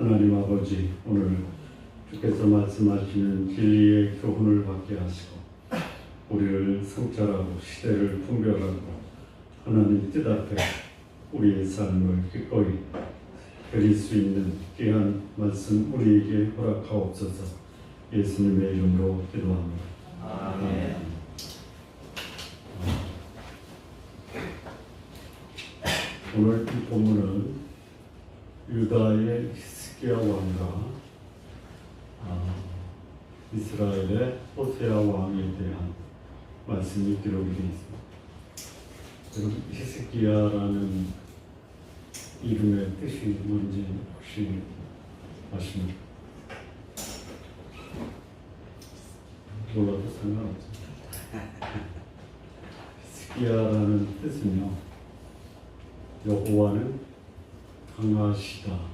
하나님 아버지, 오늘 주께서 말씀하시는 진리의 교훈을 받게 하시고 우리를 성찰하고 시대를 분별하고 하나님 뜻 앞에 우리의 삶을 기꺼이 드릴 수 있는 귀한 말씀 우리에게 허락하옵소서. 예수님의 이름으로 기도합니다. 아멘. 오늘 이 본문은 유다의 히스기야 왕과 이스라엘의 호세아 왕에 대한 말씀이 기록이 되어 있습니다. 여러분, 히스기야라는 이름의 뜻이 뭔지 혹시 아십니까? 몰라도 상관없습니다. 히스기야라는 뜻은요, 여호와는 강하시다.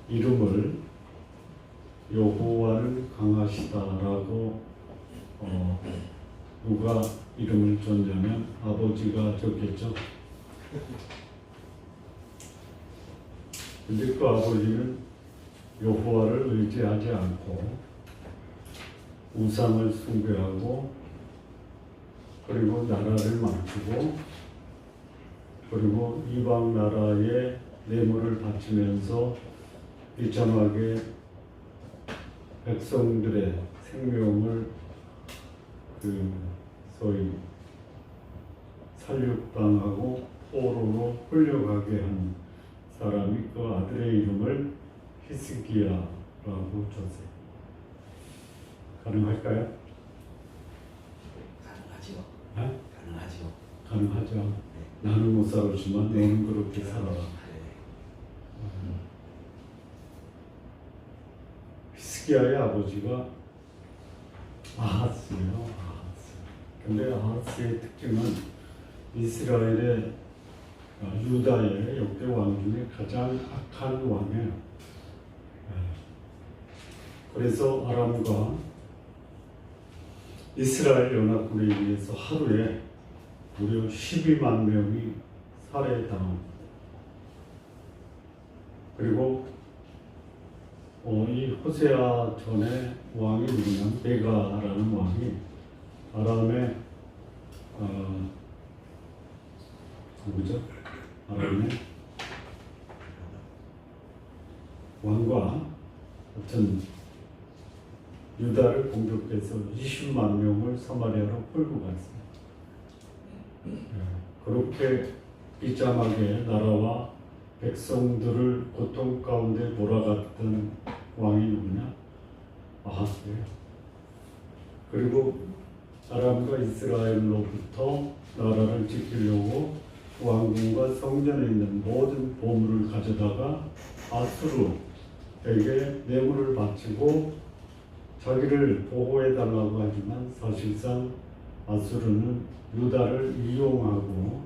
이름을 여호와는 강하시다라고 누가 이름을 줬냐면 아버지가 줬겠죠. 근데 그 아버지는 여호와를 의지하지 않고 우상을 숭배하고 그리고 나라를 망치고 그리고 이방 나라에 뇌물을 바치면서 비참하게 백성들의 생명을 소위 살육당하고 포로로 끌려가게 한 사람이 그 아들의 이름을 히스기야라고 줬어요. 가능할까요? 가능하죠. 네? 가능하죠. 가능하죠. 네. 나는 못 살았지만 너는 그렇게 살아라. 네. 히스기야의 아버지가 아하스예요. 아하스. 근데 아하스의 특징은 이스라엘의 유다의 역대 왕 중에 가장 악한 왕이에요. 그래서 아람과 이스라엘 연합군에 의해서 하루에 무려 12만 명이 살해당합니다. 그리고 이 호세아 전에 왕이 누구냐면 베가라는 왕이 아람의 누구죠? 아람의 왕과 어떤 유다를 공격해서 20만 명을 사마리아로 끌고 갔어요. 그렇게 비참하게 나라와 백성들을 고통 가운데 몰아갔던 왕이 누구냐? 아하스예요. 그리고 아람과 이스라엘로부터 나라를 지키려고 왕궁과 성전에 있는 모든 보물을 가져다가 아수르에게 뇌물을 바치고 자기를 보호해달라고 하지만 사실상 아수르는 유다를 이용하고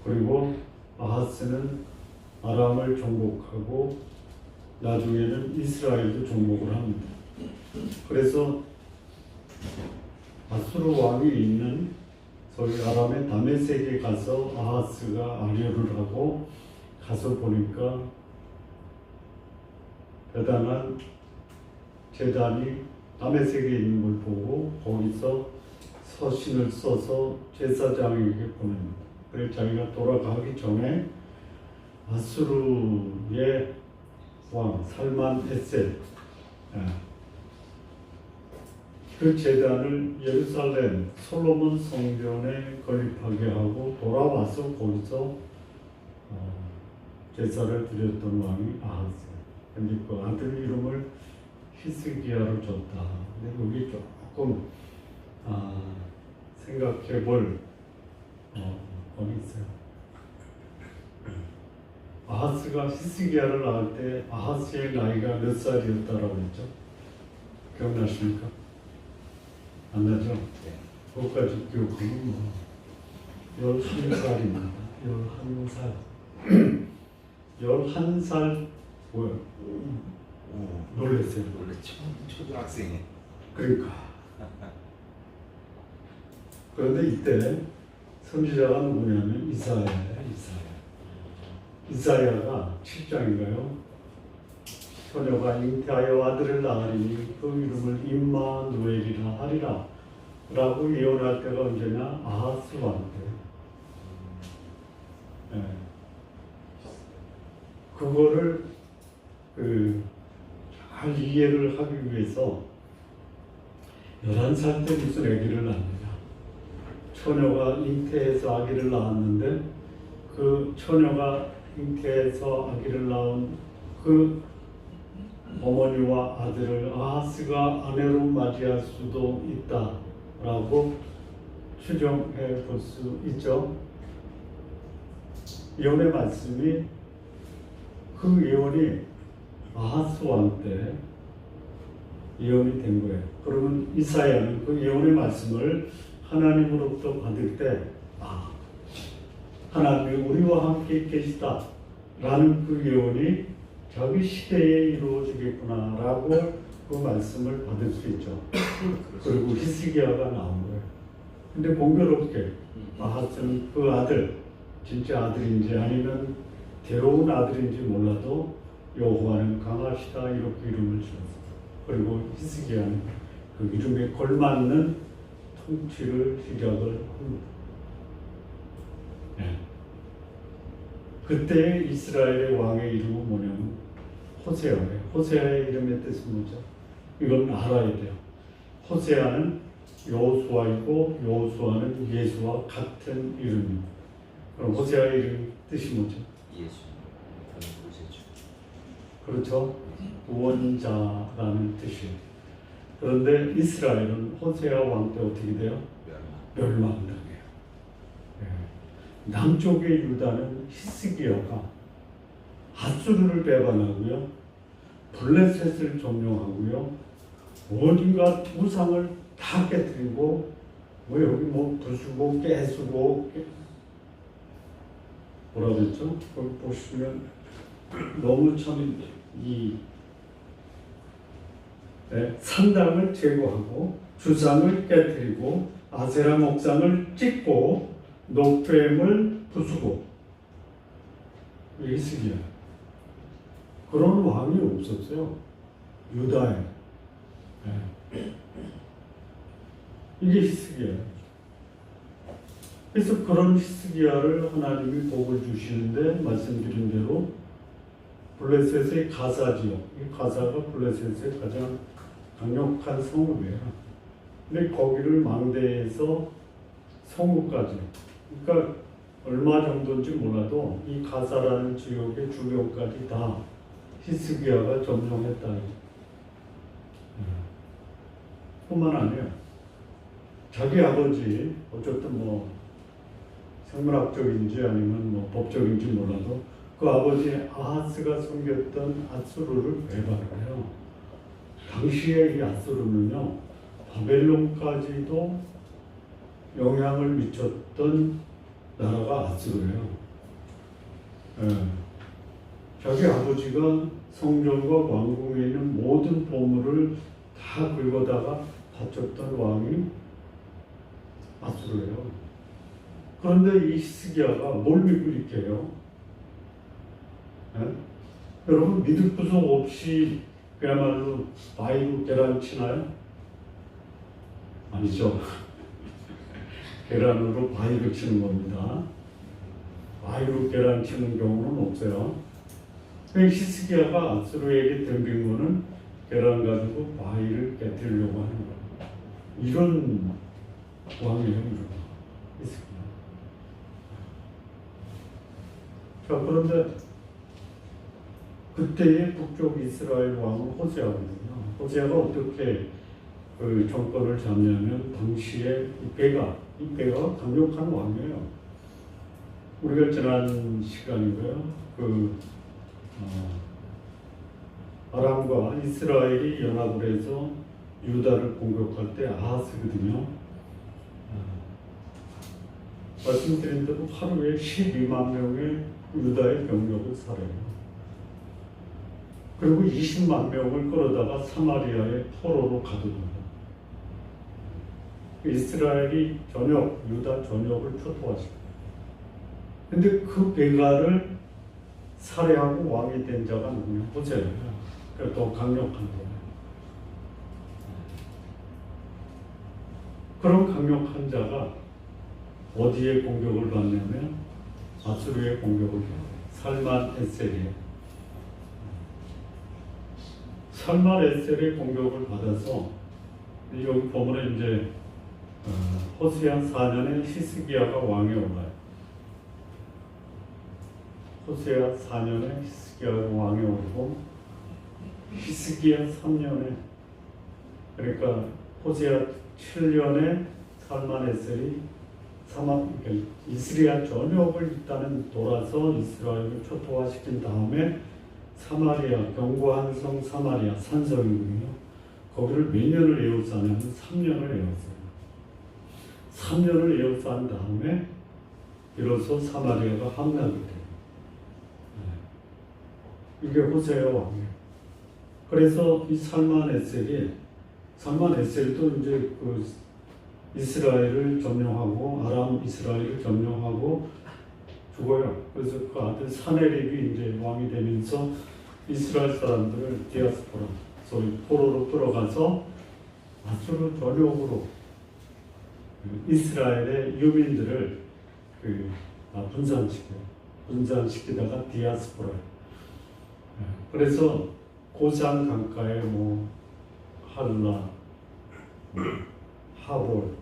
그리고 아하스는 아람을 정복하고 나중에는 이스라엘도 정복을 합니다. 그래서 아수르 왕이 있는 소위 아람의 다메섹에 가서 아하스가 아뢰를 하고 가서 보니까 대단한 제단이 다메섹에 있는 걸 보고 거기서 서신을 써서 제사장에게 보냅니다. 그래서 자기가 돌아가기 전에 아수르의 왕 살만 에셋 그 제단을 예루살렘 솔로몬 성전에 건립하게 하고 돌아와서 거기서 제사를 드렸던 왕이 아하스예요. 근데 그 아들 이름을 히스기야로 줬다. 근데 여기 조금 생각해 볼 건 있어요. 아하스가 히스기야를 낳을 때 아하스의 나이가 몇 살이었다라고 했죠? 기억나십니까? 안 나죠? 네. 그것까지 기억하면 11살입니다. 11살. 11살 뭐야? 놀랬어요. 놀랬죠. 초등학생이. 그러니까. 그런데 이때 선지자가 누구냐면 이사야예요. 이사야가 7장인가요? 처녀가 잉태하여 아들을 낳으리니 그 이름을 임마누엘이라 하리라 라고 예언할 때가 언제냐? 아하스 왕 때. 예. 그거를 잘 이해를 하기 위해서 11살 때 무슨 아기를 낳느냐? 처녀가 잉태해서 아기를 낳았는데 그 처녀가 잉태해서 아기를 낳은 그 어머니와 아들을 아하스가 아내로 맞이할 수도 있다라고 추정해 볼 수 있죠. 예언의 말씀이 그 예언이 아하스 왕 때 예언이 된 거예요. 그러면 이사야는 그 예언의 말씀을 하나님으로부터 받을 때 하나님이 우리와 함께 계시다 라는 그 예언이 자기 시대에 이루어지겠구나 라고 그 말씀을 받을 수 있죠. 그리고 히스기야가 나온 거예요. 근데 공교롭게 아하스는 그 아들, 진짜 아들인지 아니면 괴로운 아들인지 몰라도 여호와는 강하시다 이렇게 이름을 지었어요. 그리고 히스기야는 그 이름에 걸맞는 통치를 시작을 합니다. 네. 그때 이스라엘의 왕의 이름은 뭐냐면 호세아예요. 호세아의 이름의 뜻은 뭐죠? 이건 알아야 돼요. 호세아는 여호수아이고 여호수아는 예수와 같은 이름입니다. 그럼 호세아의 이름 뜻이 뭐죠? 예수. 구세주. 그렇죠. 구원자라는 뜻이에요. 그런데 이스라엘은 호세아 왕 때 어떻게 돼요? 멸망당해요. 남쪽의 유다는 히스기야가 핫수르를 배반하고요, 블레셋을 점령하고요, 온갖 우상을 다 깨뜨리고, 뭐 여기 뭐 부수고 깨수고 뭐라 그랬죠? 거기 보시면 너무 참 산당을 제거하고 주상을 깨뜨리고 아세라 목상을 찢고 노프엠을 부수고 히스기야. 그런 왕이 없었어요. 유다에. 이게 히스기야예요. 그래서 그런 히스기야를 하나님이 복을 주시는데 말씀드린 대로 블레셋의 가사 지역, 이 가사가 블레셋의 가장 강력한 성읍이에요. 근데 거기를 망대에서 성읍까지, 그러니까 얼마 정도인지 몰라도 이 가사라는 지역의 주변까지 다 히스기야가 점령했다. 뿐만 아니라 자기 아버지, 어쨌든 뭐 생물학적인지 아니면 뭐 법적인지 몰라도 그 아버지 아하스가 섬겼던 앗수르를 배반해요. 당시에 이 앗수르는요, 바벨론까지도 영향을 미쳤던 나라가 앗수르예요. 자기 아버지가 성전과 왕궁에 있는 모든 보물을 다 긁어다가 바쳤던 왕이 앗수르예요. 그런데 이 히스기야가 뭘 믿고 이렇게 해요? 여러분 믿을 구석 없이 그야말로 바위로 계란 치나요? 아니죠. 계란으로 바위를 치는 겁니다. 바위로 계란 치는 경우는 없어요. 히스기야가 앗수르에게 덤빈 거는 계란 가지고 바위를 깨뜨리려고 하는 거예요. 이런 왕이에요. 히스기야. 자, 그런데 그때의 북쪽 이스라엘 왕은 호세아거든요. 호세아가 어떻게 그 정권을 잡냐면 당시에 이 배가 강력한 왕이에요. 우리가 지난 시간인가요? 아람과 이스라엘이 연합을 해서 유다를 공격할 때 아하스거든요. 말씀드린 대로 하루에 12만 명의 유다의 병력을 살해요. 그리고 20만 명을 끌어다가 사마리아의 포로로 가둬둡니다. 이스라엘이 유다 전역을 초토화시킵니다. 근데 그 배가를 살해하고 왕이 된 자가 누구냐? 호세아야. 그러니까 더 강력한 거예요. 그런 강력한 자가 어디에 공격을 받냐면 아수르의 공격을 받아요. 살만 에셀이에요. 살만 에셀의 공격을 받아서 여기 보면 이제 호세아 4년에 히스기야가 왕에 올라요. 호세아 4년에 히스기야가 왕에 오르고 히스기야 3년에 그러니까 호세아 7년에 살만 에셀이 이스라엘 전역을 일단은 돌아서 이스라엘을 초토화시킨 다음에 사마리아, 견고한 성 사마리아 산성이군요. 거기를 몇 년을 에워싸냐면 3년을 에워싸요. 3년을 에워싼 다음에 비로소 사마리아가 함락이 돼요. 이게 호세아 왕이에요. 그래서 이 살만 에셀도 이제 그 이스라엘을 점령하고 아람 이스라엘을 점령하고 죽어요. 그래서 그 아들 사네립이 이제 왕이 되면서 이스라엘 사람들을 디아스포라, 소위 포로로 끌어가서 아수르 전역으로 이스라엘의 유민들을 분산시키다가 디아스포라. 그래서 고산 강가에 뭐 할라, 하볼,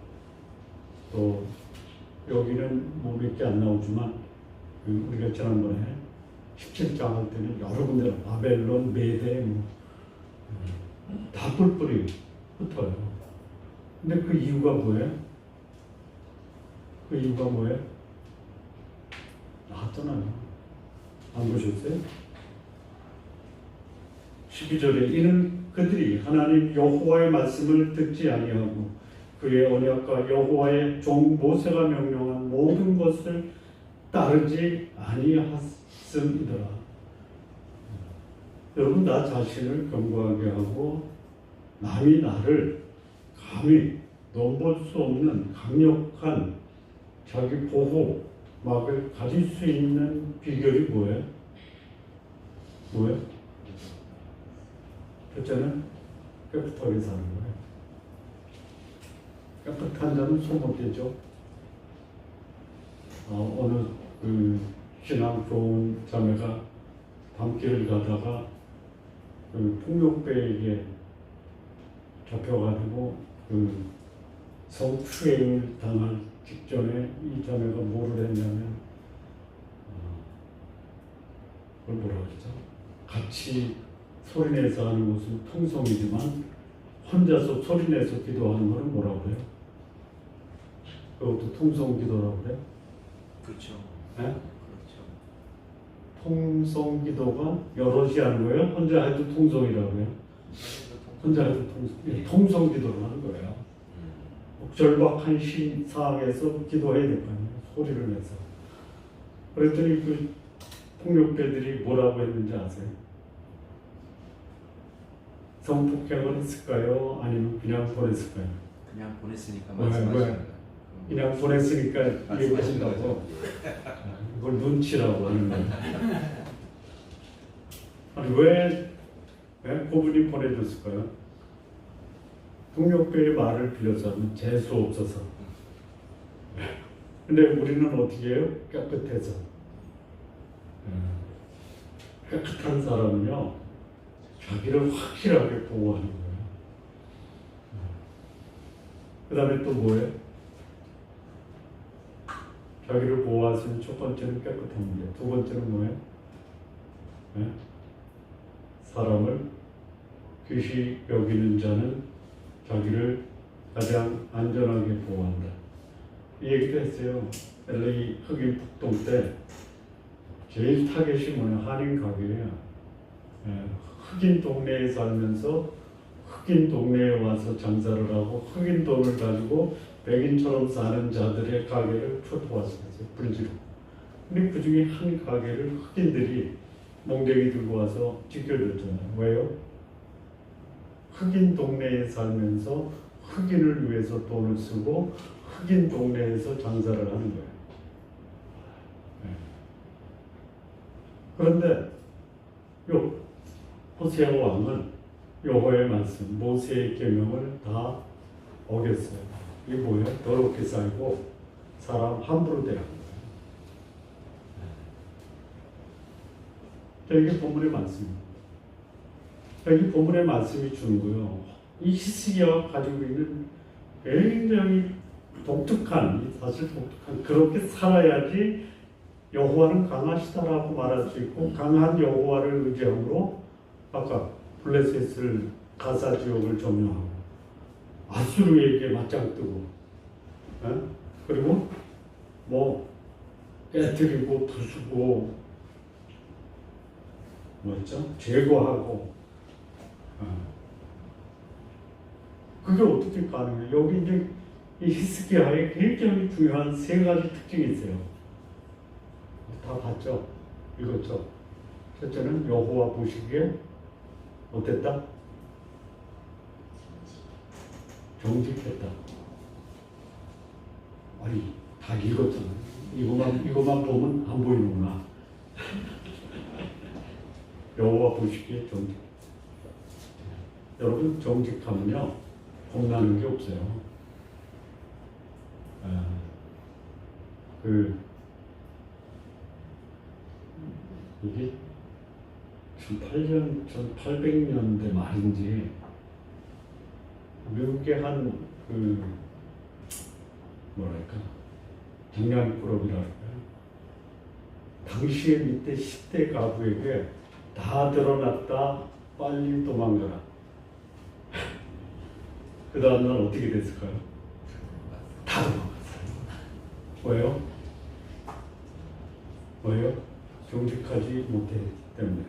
또 여기는 뭐 몇 개 안 나오지만 우리가 지난번에 17장 할 때는 여러 군데 바벨론, 메대 다 뿔뿔이 흩어요. 근데 그 이유가 뭐예요? 나왔잖아요. 안 보셨어요? 12절에 이는 그들이 하나님 여호와의 말씀을 듣지 아니하고 그의 언약과 여호와의 종 모세가 명령한 모든 것을 따르지 아니하였음이더라. 여러분, 나 자신을 견고하게 하고 남이 나를 감히 넘볼 수 없는 강력한 자기 보호막을 가질 수 있는 비결이 뭐예요? 첫째는 깨끗하게 사는 거예요. 깨끗한 자는 소못되죠. 어느 신앙 좋은 자매가 밤길을 가다가 폭력배에게 잡혀가지고 성추행을 당할 직전에 이 자매가 뭐를 했냐면 그걸 뭐라 그러죠? 같이 소리내서 하는 것은 통성이지만 혼자서 소리내서 기도하는 것은 뭐라고 그래요? 그것도 통성기도라고 그래요? 그렇죠. 네? 그렇죠. 통성기도가 여럿이 하는 거예요? 혼자 해도 통성이라고 해요? 혼자 해도 통성기도를 하는 거예요. 절박한 상황에서 기도해야 될 거 아니에요? 소리를 내서. 그랬더니 그 폭력배들이 뭐라고 했는지 아세요? 성폭행을 했을까요? 아니면 그냥 보냈을까요? 그냥 보냈으니까 왜? 말씀하시는 그냥 보냈으니까 얘기하신다고. 이걸 눈치라고 하는 거예요. 아니 왜 그분이 보내줬을까요? 폭력배의 말을 빌려서 하면 재수 없어서. 근데 우리는 어떻게 해요? 깨끗해서. 깨끗한 사람은요 자기를 확실하게 보호하는 거예요. 그 다음에 또 뭐예요? 자기를 보호하시는 첫 번째는 깨끗함인데 두 번째는 뭐예요? 사람을 귀시 여기는 자는 자기를 가장 안전하게 보호한다. 이 얘기도 했어요. LA 흑인 폭동 때 제일 타겟이 뭐냐? 한인 가게예요. 흑인 동네에 살면서 흑인 동네에 와서 장사를 하고 흑인 돈을 가지고 백인처럼 사는 자들의 가게를 초토화시켰어요. 불지로. 근데 그 중에 한 가게를 흑인들이 몽둥이 들고 와서 지켜줬잖아요. 왜요? 흑인 동네에 살면서 흑인을 위해서 돈을 쓰고 흑인 동네에서 장사를 하는 거예요. 그런데 요 호세아 왕은 여호와의 말씀, 모세의 계명을 다 어겼어요. 이게 뭐예요? 더럽게 살고 사람 함부로 대하는 거예요. 이게 본문의 말씀입니다. 이 본문의 말씀이 주는 거예요. 이 히스기야가 가지고 있는 굉장히 독특한, 사실 독특한, 그렇게 살아야지 여호와는 강하시다라고 말할 수 있고, 강한 여호와를 의지함으로 아까 블레셋을 가사 지역을 점령하고 아수르에게 맞짱뜨고, 그리고 뭐 깨뜨리고 부수고 뭐였죠? 제거하고. 그게 어떻게 가능해요? 여기 이제 이 히스기야의 굉장히 중요한 세 가지 특징이 있어요. 다 봤죠? 읽었죠? 첫째는 여호와 보시기에 어땠다? 정직했다. 아니, 다 읽었잖아요. 이것만 보면 안 보이는구나. 여호와 보시기에 정직. 여러분, 정직하면요 겁나는 게 없어요. 이게 1800년대 말인지 미국의 한 뭐랄까 장난꾸러기랄까요. 당시에 밑에 10대 가부에게 다 드러났다, 빨리 도망가라. 그 다음날 어떻게 됐을까요? 다 도망갔어요. 왜요? 왜요? 정직하지 못했기 때문에.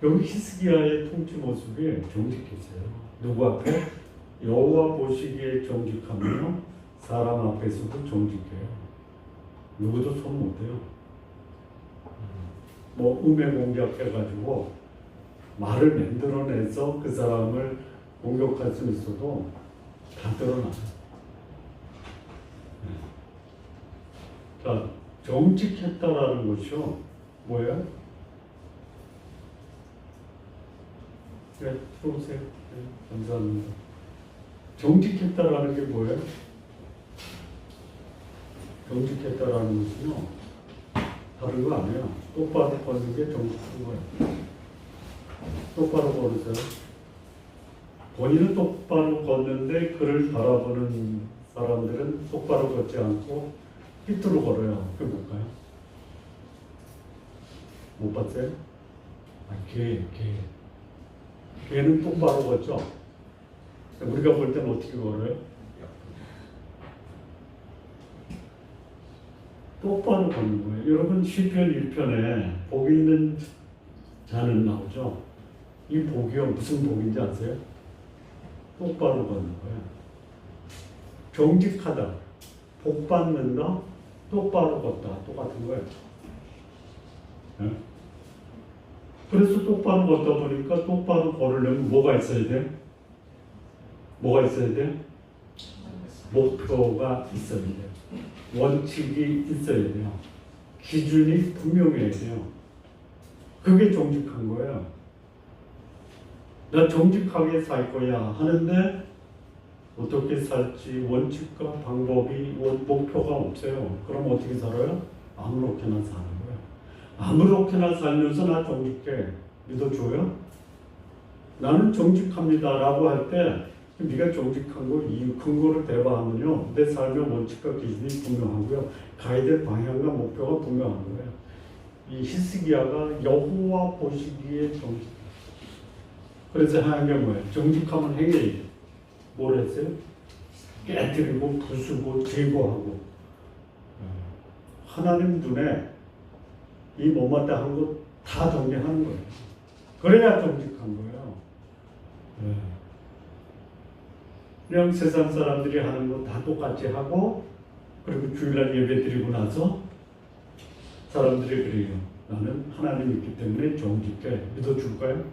여기 히스기야의 통치 모습이 정직했어요. 누구 앞에? 여호와 보시기에 정직하며 사람 앞에서도 정직해요. 누구도 손 못해요. 뭐 음해 공작해가지고 말을 만들어내서 그 사람을 공격할 수 있어도 다 드러나요. 자, 정직했다라는 것이요. 뭐예요? 네, 들어오세요. 네, 감사합니다. 정직했다라는 게 뭐예요? 정직했다라는 것은요, 다른 거 아니에요. 똑바로 걷는 게 정직한 거예요. 똑바로 걸으세요. 본인은 똑바로 걷는데 그를 바라보는 사람들은 똑바로 걷지 않고 삐뚤어 걸어요. 그게 뭘까요? 못 봤어요? 개는 똑바로 걷죠? 우리가 볼 때는 어떻게 걸어요? 똑바로 걷는 거예요. 여러분 시편 1편에 복이 있는 자는 나오죠? 이 복이요 무슨 복인지 아세요? 똑바로 걷는 거예요. 정직하다, 복 받는다, 똑바로 걷다 똑같은 거예요. 네? 그래서 똑바로 걷다 보니까 똑바로 걸으려면 뭐가 있어야 돼? 뭐가 있어야 돼? 목표가 있어야 돼요. 원칙이 있어야 돼요. 기준이 분명해야 돼요. 그게 정직한 거예요. 나 정직하게 살 거야 하는데 어떻게 살지 원칙과 방법이 목표가 없어요. 그럼 어떻게 살아요? 아무렇게나 사는 거예요. 아무렇게나 살면서 나 정직해 믿어줘요? 나는 정직합니다 라고 할 때 네가 정직한 거 이유 근거를 대봐하면요 내 삶의 원칙과 기준이 분명하고요 가야 될 방향과 목표가 분명한 거예요. 이 히스기야가 여호와 보시기에 정직. 그래서 하는 게 뭐예요? 정직하면 행해야 뭘 했어요? 깨뜨리고 부수고 제거하고 하나님 눈에 이 못마땅한 거 다 정리하는 거예요. 그래야 정직한 거예요. 그냥 세상 사람들이 하는 거 다 똑같이 하고 그리고 주일날 예배 드리고 나서 사람들이 그래요. 나는 하나님 있기 때문에 정직해. 믿어줄까요?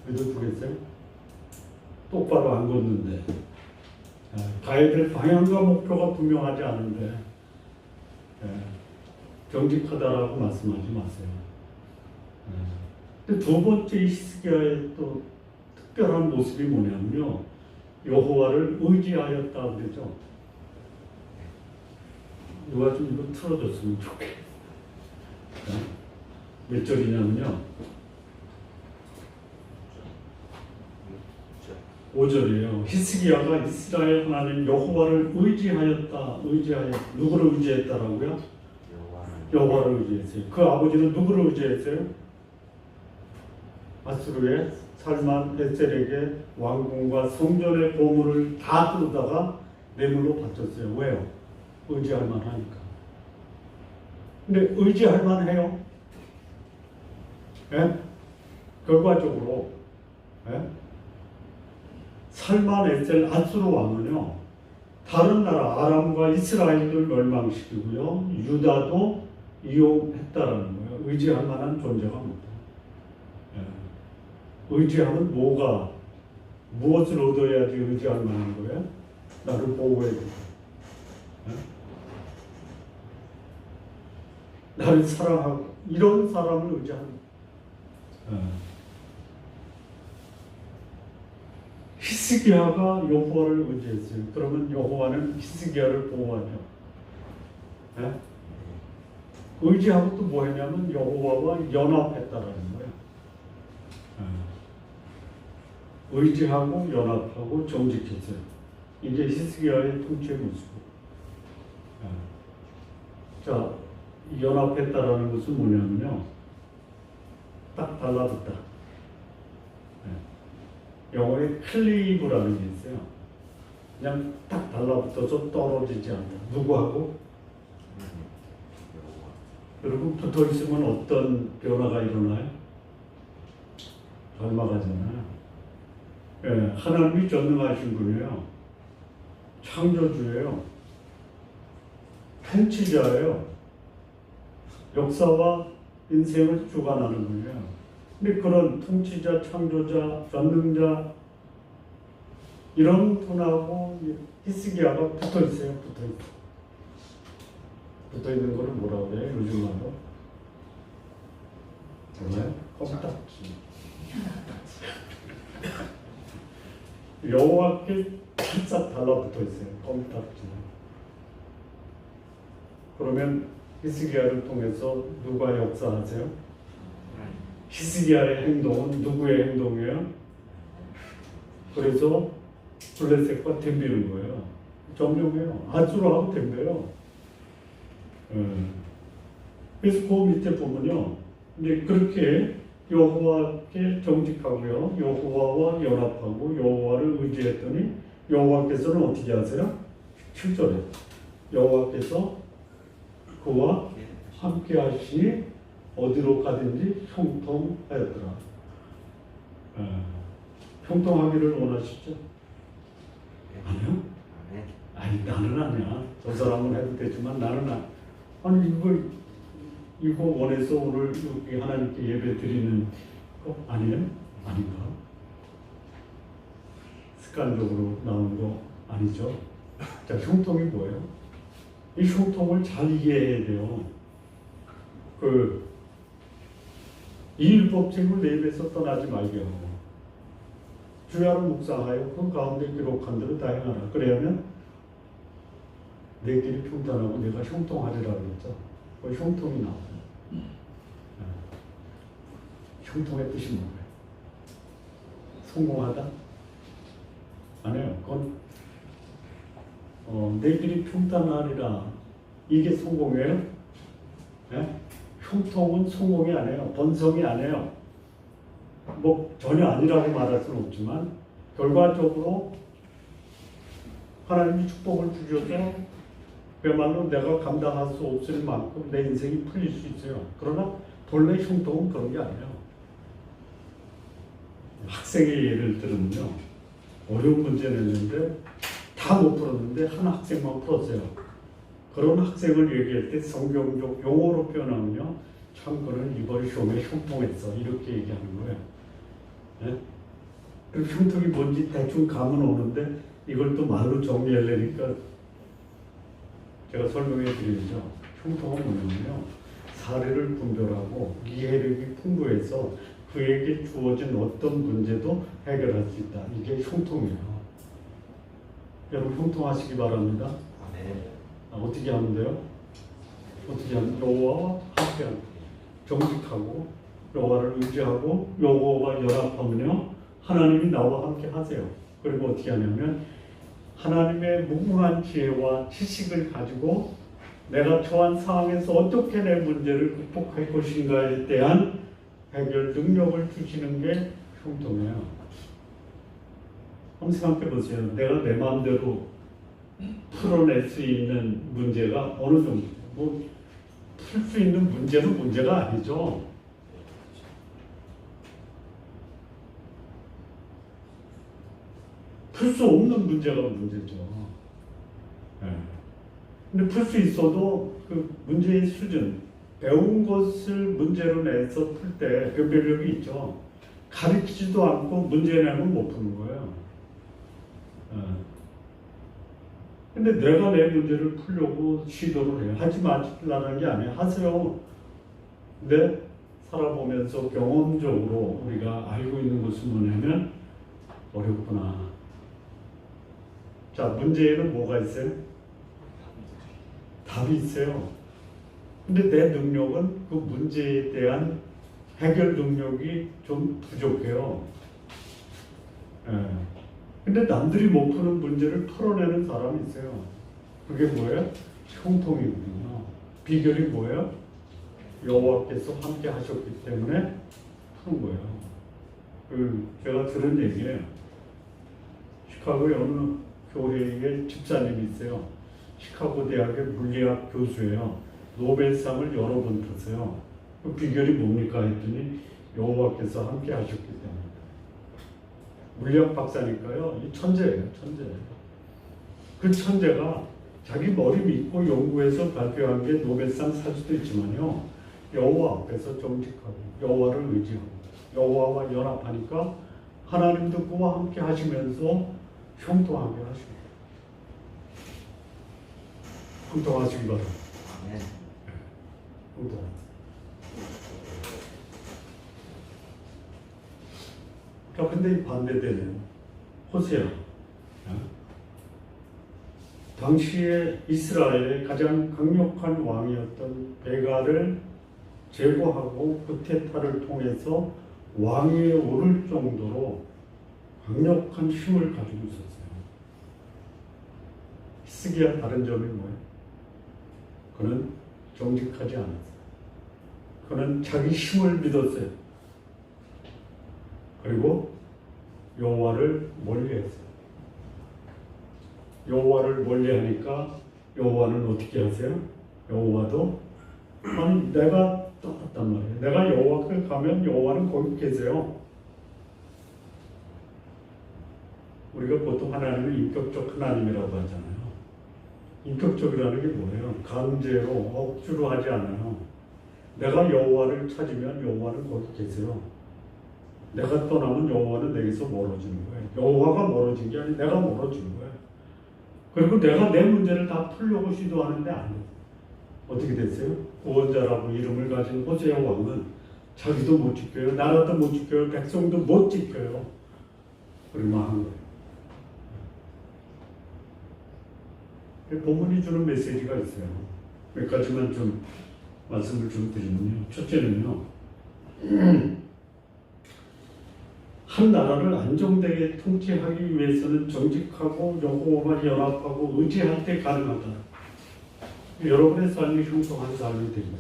믿어주겠어요? 똑바로 안 걷는데 가야 될 방향과 목표가 분명하지 않은데 정직하다라고 말씀하지 마세요. 근데 두 번째 히스기야의 또 특별한 모습이 뭐냐면요. 여호와를 의지하였다 그러죠. 누가 좀 이거 틀어줬으면 좋겠어요. 몇 절이냐면요. 5절이에요. 히스기야가 이스라엘 하나님 여호와를 의지하였다. 누구를 의지했다라고요? 여호와를 의지했어요. 그 아버지는 누구를 의지했어요? 아수르의 살만 에셀에게 왕궁과 성전의 보물을 다 뜯다가 뇌물로 바쳤어요. 왜요? 의지할 만하니까. 근데 의지할 만해요. 예? 결과적으로 예? 살만 에셀 아수르 왕은요 다른 나라 아람과 이스라엘을 멸망시키고요 유다도 이용했다라는 거예요. 의지할 만한 존재가 못해요. 예. 의지하면 무엇을 얻어야지 의지할 만한 거예요? 나를 보호해 주고 예? 나를 사랑하고 이런 사람을 의지하는 거예요. 히스기야가 여호와를 의지했어요. 그러면 여호와는 히스기야를 보호하죠. 네? 의지하고 또 뭐 했냐면 여호와와 연합했다라는 거예요. 네. 의지하고 연합하고 정직했어요. 이게 히스기야의 통치의 모습. 네. 자, 연합했다라는 것은 뭐냐면요. 딱 달라붙다. 영어에 클리브라는 게 있어요. 그냥 딱 달라붙어서 떨어지지 않다. 누구하고? 그리고 붙어 있으면 어떤 변화가 일어나요? 닮아가잖아요. 예, 하나님이 전능하신 분이에요. 창조주예요. 통치자예요. 역사와 인생을 주관하는 분이에요. 근데 그런 통치자, 창조자, 전능자 이런 분하고 히스기야가 붙어 있어요. 붙어 있는 거를 뭐라고 해요? 요즘 말로 몰라요? 껌딱지. 여호와께 살짝 달라붙어 있어요. 껌딱지. 그러면 히스기야를 통해서 누가 역사하세요? 히스기야의 행동은 누구의 행동이에요? 그래서 블레셋과 덤비는 거예요. 점령해요. 아수르하고 덤벼요. 그래서 그 밑에 보면요. 이제 그렇게 여호와께 정직하고요. 여호와와 연합하고 여호와를 의지했더니 여호와께서는 어떻게 하세요? 7절에 여호와께서 그와 함께 하시니 어디로 가든지 형통하였더라. 형통하기를 원하시죠? 아니요? 아니 나는 아니야. 저 사람은 해도 되지만 나는 아니 이거 원해서 오늘 여기 하나님께 예배 드리는 거 아니에요? 아닌가? 습관적으로 나오는 거 아니죠? 자, 형통이 뭐예요? 이 형통을 잘 이해해야 돼요. 이 율법책을 내 입에서 떠나지 말게 하고 주야를 묵상하여 그 가운데 기록한 대로 다 행하라. 그래야면 내 길이 평탄하고 내가 형통하리라 그랬죠. 그 형통이 나와요. 형통의 뜻이 뭐예요? 성공하다? 아니에요. 그건 내 길이 평탄하리라. 이게 성공이에요? 네? 형통은 성공이 아니에요. 번성이 아니에요. 뭐 전혀 아니라고 말할 수는 없지만 결과적으로 하나님이 축복을 주셔서 그야말로 내가 감당할 수 없을 만큼 내 인생이 풀릴 수 있어요. 그러나 본래 형통은 그런 게 아니에요. 학생의 예를 들면요. 어려운 문제 냈는데 다 못 풀었는데 한 학생만 풀었어요. 그런 학생을 얘기할 때 성경적 용어로 표현하면요. 참 그는 이번 시험에 형통했어. 이렇게 얘기하는 거예요. 네? 그리고 형통이 뭔지 대충 감은 오는데 이걸 또 말로 정리하려니까 제가 설명해 드리죠. 형통은 뭐냐면요. 사례를 분별하고 이해력이 풍부해서 그에게 주어진 어떤 문제도 해결할 수 있다. 이게 형통이에요. 여러분 형통하시기 바랍니다. 네. 어떻게 하면 돼요? 어떻게 하면 여호와와 함께하고 정직하고 여호와를 의지하고 여호와와 연합하면요 하나님이 나와 함께 하세요. 그리고 어떻게 하냐면 하나님의 무궁한 지혜와 지식을 가지고 내가 처한 상황에서 어떻게 내 문제를 극복할 것인가에 대한 해결 능력을 주시는 게 형통이에요. 한번 생각해 보세요. 내가 내 마음대로 풀어낼 수 있는 문제가 어느 정도, 풀 수 있는 문제는 문제가 아니죠. 풀 수 없는 문제가 문제죠. 네. 근데 풀 수 있어도 그 문제의 수준, 배운 것을 문제로 내서 풀 때 변별력이 있죠. 가르치지도 않고 문제 내면 못 푸는 거예요. 근데 내가 내 문제를 풀려고 시도를 해요. 하지 말라는 게 아니에요. 하세요. 근데 살아보면서 경험적으로 우리가 알고 있는 것은 뭐냐면 어렵구나. 자, 문제에는 뭐가 있어요? 답이 있어요. 근데 내 능력은 그 문제에 대한 해결 능력이 좀 부족해요. 근데 남들이 못 푸는 문제를 풀어내는 사람이 있어요. 그게 뭐예요? 형통이거든요. 비결이 뭐예요? 여호와께서 함께 하셨기 때문에 푸는 거예요. 제가 들은 얘기예요. 시카고에 어느 교회에 집사님이 있어요. 시카고 대학의 물리학 교수예요. 노벨상을 여러 번 탔어요. 그 비결이 뭡니까 했더니 여호와께서 함께 하셨기 때문에. 물리학 박사니까요. 이 천재예요, 천재. 그 천재가 자기 머리 믿고 연구해서 발표한 게 노벨상 살 수도 있지만요. 여호와 앞에서 정직하고 여호와를 의지하고 여호와와 연합하니까 하나님도 그와 함께 하시면서 형통하게 하십니다. 형통하시기 바랍니다. 네. 형통. 자, 근데 이 반대되는 호세아. 당시에 이스라엘의 가장 강력한 왕이었던 베가를 제거하고 구테타를 통해서 왕위에 오를 정도로 강력한 힘을 가지고 있었어요. 히스기야 다른 점이 뭐예요? 그는 정직하지 않았어요. 그는 자기 힘을 믿었어요. 그리고 여호와를 멀리했어요. 여호와를 멀리하니까 여호와는 어떻게 하세요? 여호와도 아니 내가 떠났단 말이에요. 내가 여호와께 가면 여호와는 거기 계세요. 우리가 보통 하나님을 인격적 하나님이라고 하잖아요. 인격적이라는 게 뭐예요? 강제로 억지로 하지 않아요. 내가 여호와를 찾으면 여호와는 거기 계세요. 내가 떠나면 여호와는 내게서 멀어지는 거예요. 여호와가 멀어진 게 아니라 내가 멀어진 거예요. 그리고 내가 내 문제를 다 풀려고 시도하는데 안 돼요. 어떻게 됐어요? 구원자라고 이름을 가진 호세아 왕은 자기도 못 지켜요. 나라도 못 지켜요. 백성도 못 지켜요. 그리고 망한 거예요. 본문이 주는 메시지가 있어요. 몇 가지만 좀 말씀을 좀 드리면요. 첫째는요. 한 나라를 안정되게 통치하기 위해서는 정직하고 여호와와 연합하고 의지할 때 가능하다. 여러분의 삶이 형통한 삶이 됩니다.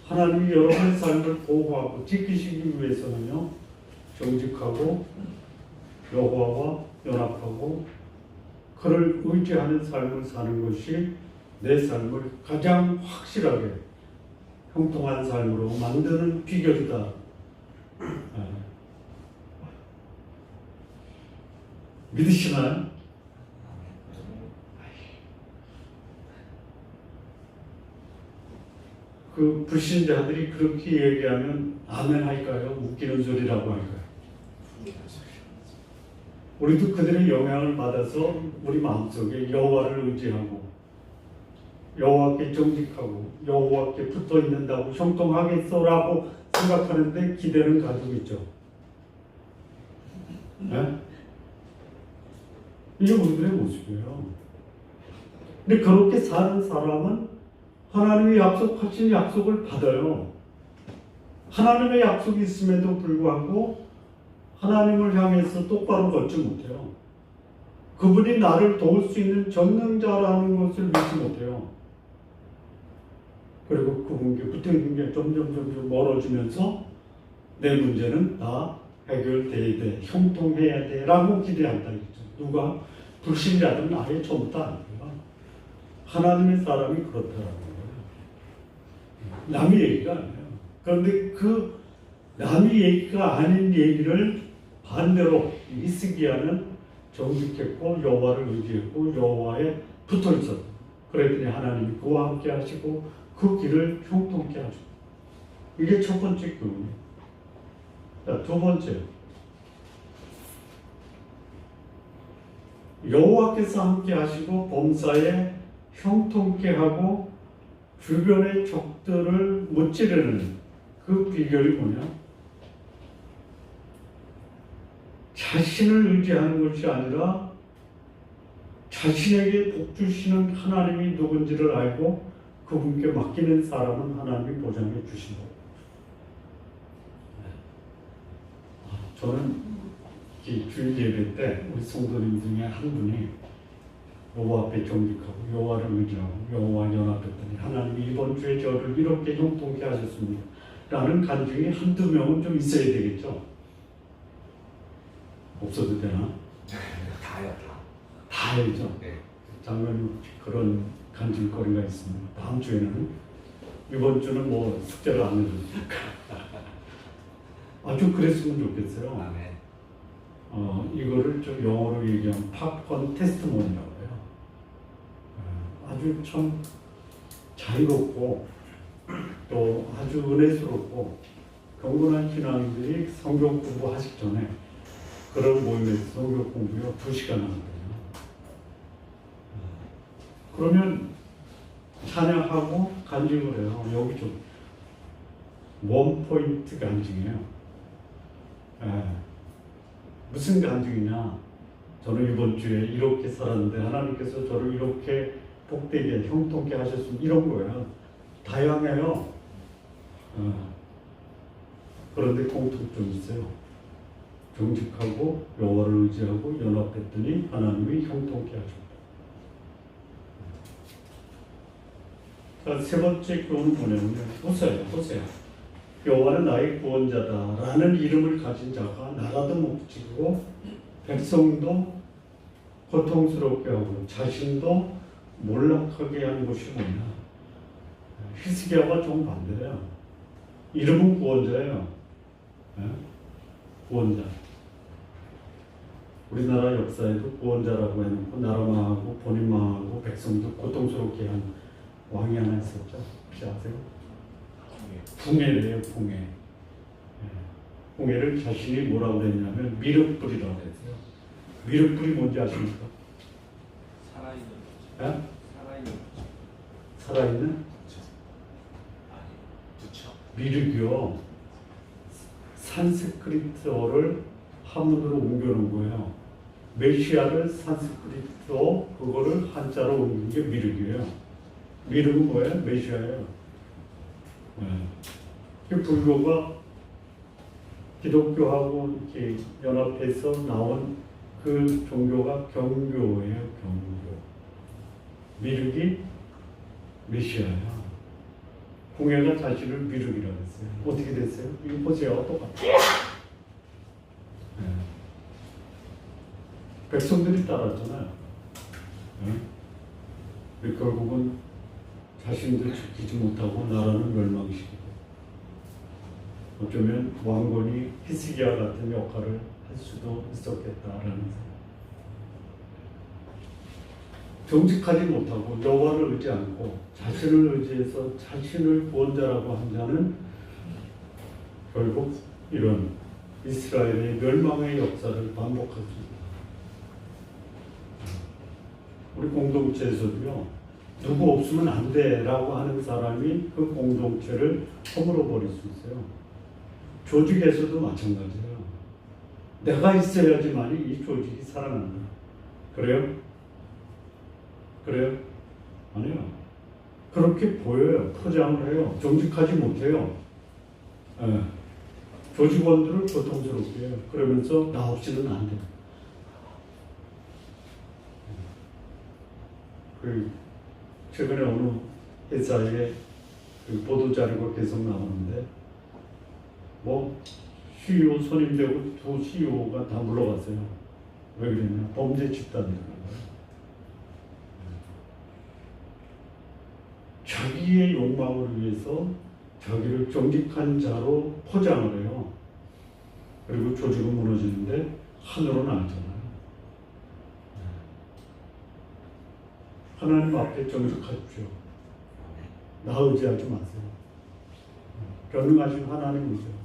하나님이 여러분의 삶을 보호하고 지키시기 위해서는요. 정직하고 여호와와 연합하고 그를 의지하는 삶을 사는 것이 내 삶을 가장 확실하게 형통한 삶으로 만드는 비결이다. 믿으시나요? 그 불신자들이 그렇게 얘기하면 아멘 할까요? 웃기는 소리라고 할까요? 우리도 그들의 영향을 받아서 우리 마음속에 여호와를 의지하고 여호와께 정직하고 여호와께 붙어 있는다고 형통하겠어라고 생각하는데 기대는 가지고 있죠. 네? 이게 우리들의 모습이에요. 근데 그렇게 사는 사람은 하나님의 약속하신 약속을 받아요. 하나님의 약속이 있음에도 불구하고 하나님을 향해서 똑바로 걷지 못해요. 그분이 나를 도울 수 있는 전능자라는 것을 믿지 못해요. 그리고 그분께 붙어있는 게 점점 멀어지면서 내 문제는 다 해결돼야 돼, 형통해야 돼 라고 기대한다. 누가? 불신자들은 아예 처음부터 아니고요. 하나님의 사람이 그렇다라는 거예요. 남의 얘기가 아니에요. 그런데 그 남의 얘기가 아닌 얘기를 반대로 히스기야는 정직했고 여호와를 의지했고 여호와에 붙어 있었다. 그랬더니 하나님이 그와 함께 하시고 그 길을 형통케 하죠. 이게 첫 번째 교훈이에요. 자, 두 번째. 여호와께서 함께 하시고 범사에 형통케 하고 주변의 적들을 무찌르는 그 비결이 뭐냐? 자신을 의지하는 것이 아니라 자신에게 복 주시는 하나님이 누군지를 알고 그분께 맡기는 사람은 하나님이 보장해 주신다. 저는 주일 예배 때 우리 성도님 중에 한 분이 여호와 앞에 정직하고 여호와를 의지하고 여호와 연합했더니 하나님이 이번 주에 저를 이렇게 형통케 하셨습니다 라는 간증이 한두 명은 좀 있어야 되겠죠. 없어도 되나? 다요, 다. 다 알죠. 네. 장로님 그런 간증거리가 있습니다. 다음 주에는 이번 주는 뭐 숙제를 안 해주니까 아주 그랬으면 좋겠어요. 아, 네. 이거를 좀 영어로 얘기하면 팝콘 테스트몬이라고 해요. 아주 참 자유롭고 또 아주 은혜스럽고 경건한 신앙인들이 성경 공부하시기 전에 그런 모임에서 성경 공부요 2시간 하거든요. 그러면 찬양하고 간증을 해요. 여기 좀 원포인트 간증이에요. 무슨 간증이냐? 저는 이번 주에 이렇게 살았는데 하나님께서 저를 이렇게 복되게 형통케 하셨습니다. 이런 거예요. 다양해요. 그런데 공통점이 있어요. 정직하고 여호와를 의지하고 연합했더니 하나님이 형통케 하셨다. 자, 세 번째 교훈은 뭐냐면 보세요. 여호와는 나의 구원자다라는 이름을 가진 자가 나라도 못 지키고 백성도 고통스럽게 하고 자신도 몰락하게 하는 것이 뭐냐? 히스기야가 좀 반대예요. 이름은 구원자예요. 구원자. 우리나라 역사에도 구원자라고 해놓고 나라 망하고 본인 망하고 백성도 고통스럽게 한 왕이 하나 있었죠. 혹시 아세요? 풍해래요. 풍해. 풍해를 자신이 뭐라고 그랬냐면 미륵불이라고 했어요. 미륵불이 뭔지 아십니까? 살아있는 예? 살아있는 살아있는? 아니, 부처. 미륵이요. 산스크리트어를 한문으로 옮겨놓은 거예요. 메시아를 산스크리트어 그거를 한자로 옮긴 게 미륵이에요. 미륵은 뭐예요? 메시아예요. 불교가 기독교하고 이렇게 연합해서 나온 그 종교가 경교예요. 경교. 미륵이 메시아야. 공예가 자신을 미륵이라고 했어요. 어떻게 됐어요? 이거 보세요. 똑같아요. 백성들이 따랐잖아요. 근데 결국은 자신들 지키지 못하고 나라는 멸망시키고 어쩌면 왕건이 히스기야 같은 역할을 할 수도 있었겠다라는 생각. 정직하지 못하고 여호와를 의지 않고 자신을 의지해서 자신을 구원자라고 한 자는 결국 이런 이스라엘의 멸망의 역사를 반복합니다. 우리 공동체에서도요 누구 없으면 안 돼라고 하는 사람이 그 공동체를 허물어 버릴 수 있어요. 조직에서도 마찬가지예요. 내가 있어야지만이 이 조직이 살아난다. 그래요? 그래요? 아니요. 그렇게 보여요. 포장을 해요. 정직하지 못해요. 예. 조직원들을 고통스럽게 해요. 그러면서 나 없이는 안 돼. 최근에 어느 회사에 보도 자료가 계속 나오는데 CEO 선임되고 두 CEO가 다 물러갔어요. 왜 그랬냐? 범죄 집단이라는 거예요. 자기의 욕망을 위해서 자기를 정직한 자로 포장을 해요. 그리고 조직은 무너지는데 하늘은 알잖아요. 하나님 앞에 정직하십시오. 나 의지하지 마세요. 변능하신 하나님 의지하세요.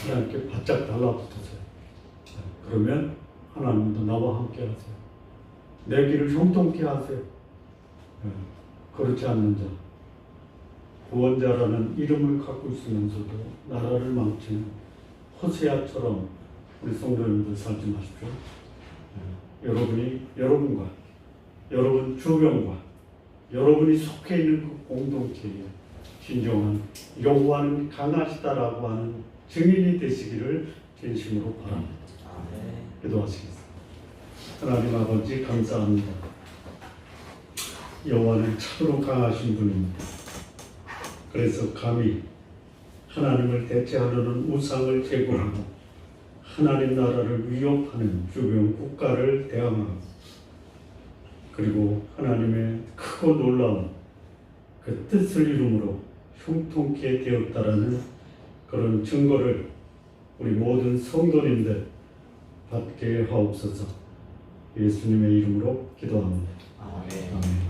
하나님께 바짝 달라붙으세요. 그러면 하나님도 나와 함께 하세요. 내 길을 형통케 하세요. 그렇지 않는 자, 구원자라는 이름을 갖고 있으면서도 나라를 망치는 호세아처럼 우리 성도님들 살지 마십시오. 여러분이 여러분과 여러분 주변과 여러분이 속해 있는 그 공동체에 진정한 여호와는 강하시다라고 하는 증인이 되시기를 진심으로 바랍니다. 기도하시겠습니다. 하나님 아버지 감사합니다. 여호와는 참으로 강하신 분입니다. 그래서 감히 하나님을 대체하려는 우상을 제거하고 하나님 나라를 위협하는 주변 국가를 대항하고 그리고 하나님의 크고 놀라운 그 뜻을 이루므로 형통케 되었다라는 그런 증거를 우리 모든 성도님들 받게 하옵소서. 예수님의 이름으로 기도합니다. 아멘. 아멘.